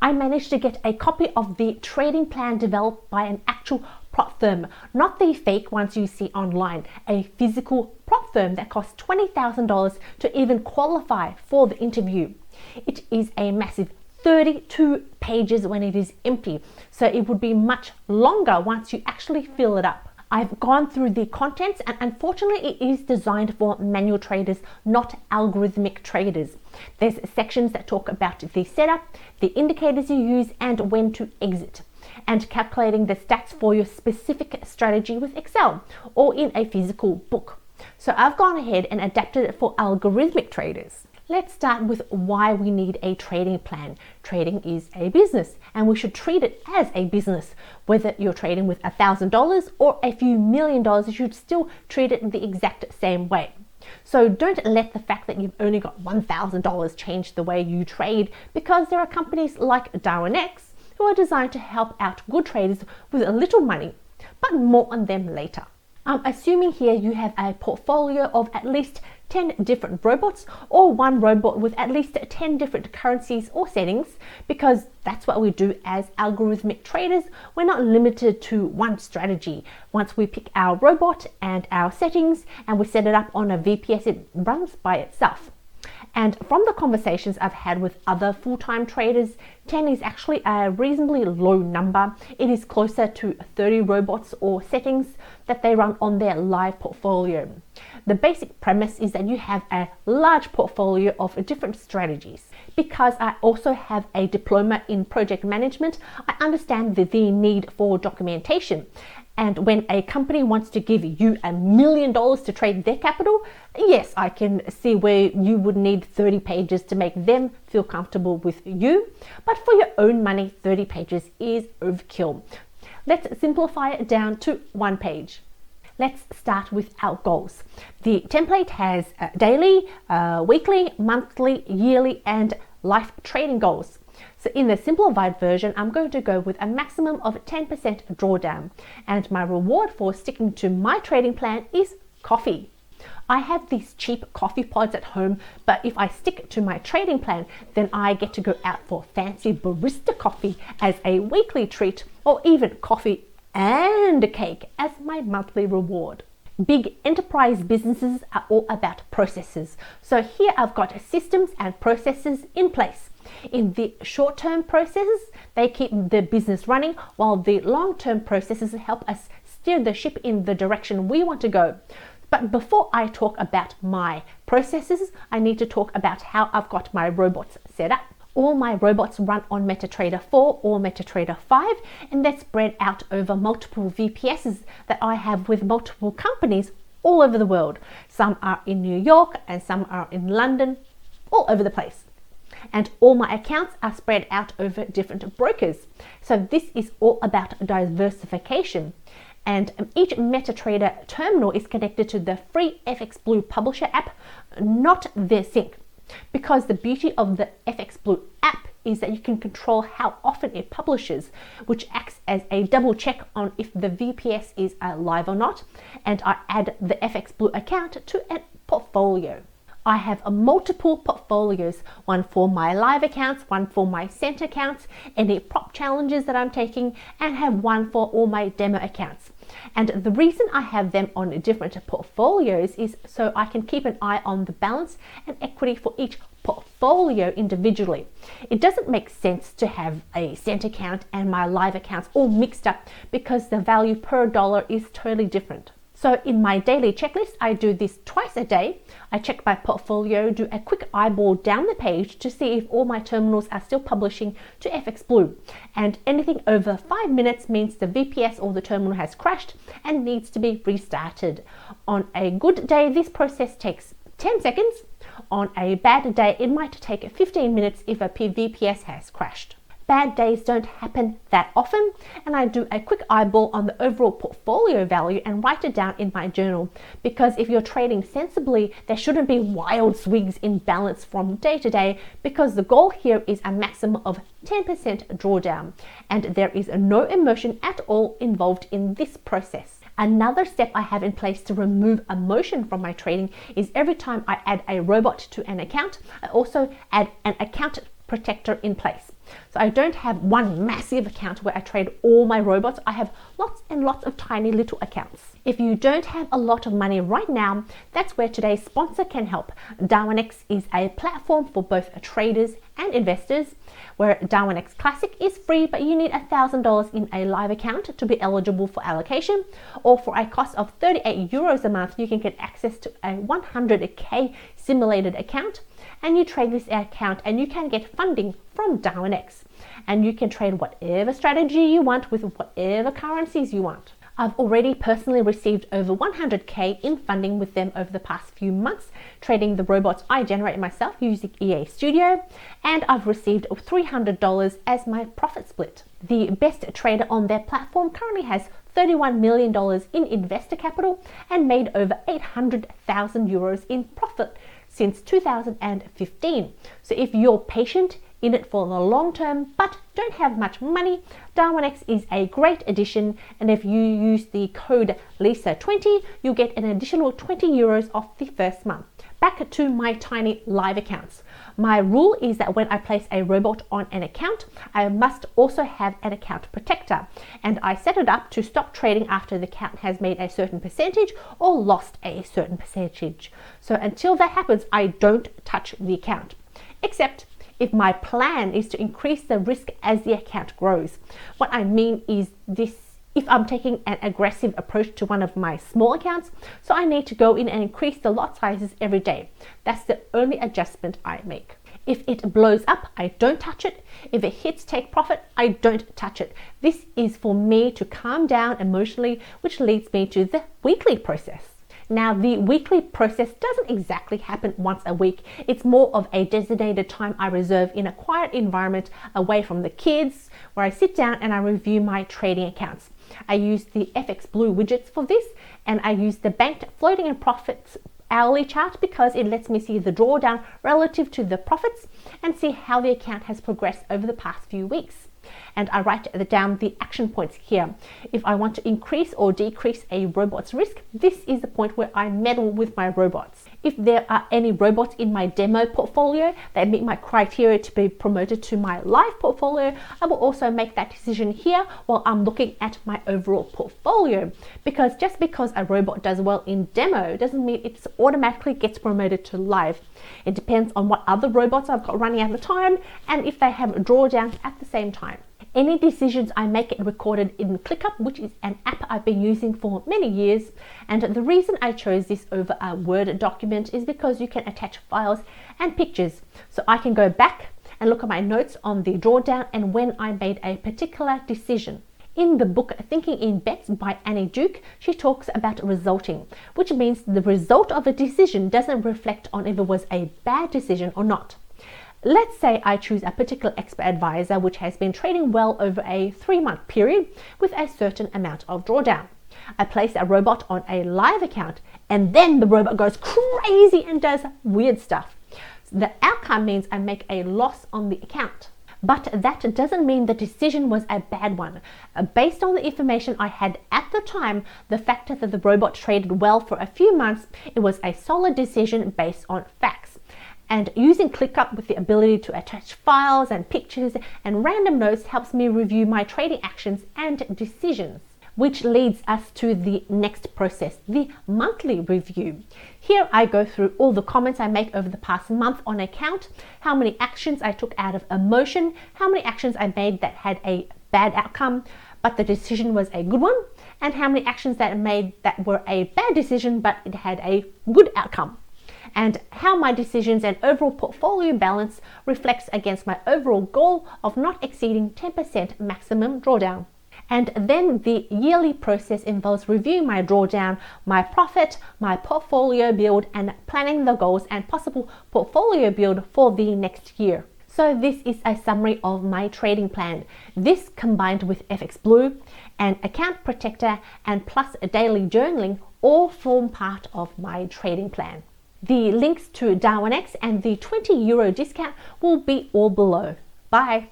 I managed to get a copy of the trading plan developed by an actual prop firm, not the fake ones you see online, a physical prop firm that costs $20,000 to even qualify for the interview. It is a massive 32 pages when it is empty, so it would be much longer once you actually fill it up. I've gone through the contents, and unfortunately it is designed for manual traders, not algorithmic traders. There's sections that talk about the setup, the indicators you use, and when to exit, and calculating the stats for your specific strategy with Excel or in a physical book. So I've gone ahead and adapted it for algorithmic traders. Let's start with why we need a trading plan. Trading is a business, and we should treat it as a business. Whether you're trading with $1,000 or a few $1,000,000, you should still treat it in the exact same way. So don't let the fact that you've only got $1,000 change the way you trade, because there are companies like DarwinX who are designed to help out good traders with a little money, but more on them later. I'm assuming here you have a portfolio of at least 10 different robots, or one robot with at least 10 different currencies or settings, because that's what we do as algorithmic traders. We're not limited to one strategy. Once we pick our robot and our settings and we set it up on a VPS, it runs by itself. And from the conversations I've had with other full-time traders, 10 is actually a reasonably low number. It is closer to 30 robots or settings that they run on their live portfolio. The basic premise is that you have a large portfolio of different strategies. Because I also have a diploma in project management, I understand the need for documentation. And when a company wants to give you $1 million to trade their capital, yes, I can see where you would need 30 pages to make them feel comfortable with you. But for your own money, 30 pages is overkill. Let's simplify it down to one page. Let's start with our goals. The template has daily, weekly, monthly, yearly, and life trading goals. So in the simplified version, I'm going to go with a maximum of 10% drawdown. And my reward for sticking to my trading plan is coffee. I have these cheap coffee pods at home, but if I stick to my trading plan, then I get to go out for fancy barista coffee as a weekly treat, or even coffee and a cake as my monthly reward. Big enterprise businesses are all about processes. So here I've got systems and processes in place. In the short-term processes, they keep the business running, while the long-term processes help us steer the ship in the direction we want to go. But before I talk about my processes, I need to talk about how I've got my robots set up. All my robots run on MetaTrader 4 or MetaTrader 5, and they're spread out over multiple VPSs that I have with multiple companies all over the world. Some are in New York and some are in London, all over the place. And all my accounts are spread out over different brokers. So this is all about diversification. And each MetaTrader terminal is connected to the free FX Blue publisher app, not their sync. Because the beauty of the FX Blue app is that you can control how often it publishes, which acts as a double check on if the VPS is live or not. And I add the FX Blue account to a portfolio. I have multiple portfolios, one for my live accounts, one for my cent accounts, any prop challenges that I'm taking, and have one for all my demo accounts. And the reason I have them on different portfolios is so I can keep an eye on the balance and equity for each portfolio individually. It doesn't make sense to have a cent account and my live accounts all mixed up, because the value per dollar is totally different. So in my daily checklist, I do this twice a day. I check my portfolio, do a quick eyeball down the page to see if all my terminals are still publishing to FX Blue. And anything over 5 minutes means the VPS or the terminal has crashed and needs to be restarted. On a good day, this process takes 10 seconds. On a bad day, it might take 15 minutes if a VPS has crashed. Bad days don't happen that often, and I do a quick eyeball on the overall portfolio value and write it down in my journal, because if you're trading sensibly, there shouldn't be wild swings in balance from day to day, because the goal here is a maximum of 10% drawdown, and there is no emotion at all involved in this process. Another step I have in place to remove emotion from my trading is every time I add a robot to an account, I also add an account protector in place. So I don't have one massive account where I trade all my robots. I have lots and lots of tiny little accounts. If you don't have a lot of money right now, that's where today's sponsor can help. Darwinex is a platform for both traders and investors, where Darwinex Classic is free, but you need $1,000 in a live account to be eligible for allocation, or for a cost of 38 euros a month, you can get access to a 100k simulated account, and you trade this account and you can get funding from Darwinex, and you can trade whatever strategy you want with whatever currencies you want. I've already personally received over 100k in funding with them over the past few months, trading the robots I generate myself using EA Studio, and I've received $300 as my profit split. The best trader on their platform currently has $31 million in investor capital and made over 800,000 euros in profit since 2015. So if you're patient, in it for the long term, but don't have much money, Darwinex is a great addition, and if you use the code Lisa20, you'll get an additional 20 euros off the first month. Back to my tiny live accounts. My rule is that when I place a robot on an account, I must also have an account protector, and I set it up to stop trading after the account has made a certain percentage or lost a certain percentage. So until that happens, I don't touch the account, except if my plan is to increase the risk as the account grows. What I mean is this: if I'm taking an aggressive approach to one of my small accounts, so I need to go in and increase the lot sizes every day. That's the only adjustment I make. If it blows up, I don't touch it. If it hits take profit, I don't touch it. This is for me to calm down emotionally, which leads me to the weekly process. Now, the weekly process doesn't exactly happen once a week. It's more of a designated time I reserve in a quiet environment away from the kids, where I sit down and I review my trading accounts. I use the FX Blue widgets for this, and I use the banked floating and profits hourly chart because it lets me see the drawdown relative to the profits and see how the account has progressed over the past few weeks. And I write down the action points here. If I want to increase or decrease a robot's risk, this is the point where I meddle with my robots. If there are any robots in my demo portfolio that meet my criteria to be promoted to my live portfolio, I will also make that decision here while I'm looking at my overall portfolio. Because just because a robot does well in demo doesn't mean it automatically gets promoted to live. It depends on what other robots I've got running at the time and if they have drawdowns at the same time. Any decisions I make get recorded in ClickUp, which is an app I've been using for many years. And the reason I chose this over a Word document is because you can attach files and pictures. So I can go back and look at my notes on the drawdown and when I made a particular decision. In the book Thinking in Bets by Annie Duke, she talks about resulting, which means the result of a decision doesn't reflect on if it was a bad decision or not. Let's say I choose a particular expert advisor which has been trading well over a 3-month period with a certain amount of drawdown. I place a robot on a live account and then the robot goes crazy and does weird stuff. The outcome means I make a loss on the account. But that doesn't mean the decision was a bad one. Based on the information I had at the time, the fact that the robot traded well for a few months, it was a solid decision based on facts. And using ClickUp with the ability to attach files and pictures and random notes helps me review my trading actions and decisions. Which leads us to the next process, the monthly review. Here I go through all the comments I make over the past month on account, how many actions I took out of emotion, how many actions I made that had a bad outcome, but the decision was a good one, and how many actions that I made that were a bad decision, but it had a good outcome. And how my decisions and overall portfolio balance reflects against my overall goal of not exceeding 10% maximum drawdown. And then the yearly process involves reviewing my drawdown, my profit, my portfolio build, and planning the goals and possible portfolio build for the next year. So this is a summary of my trading plan. This combined with FX Blue, an account protector, and plus a daily journaling all form part of my trading plan. The links to Darwinex and the €20 discount will be all below. Bye.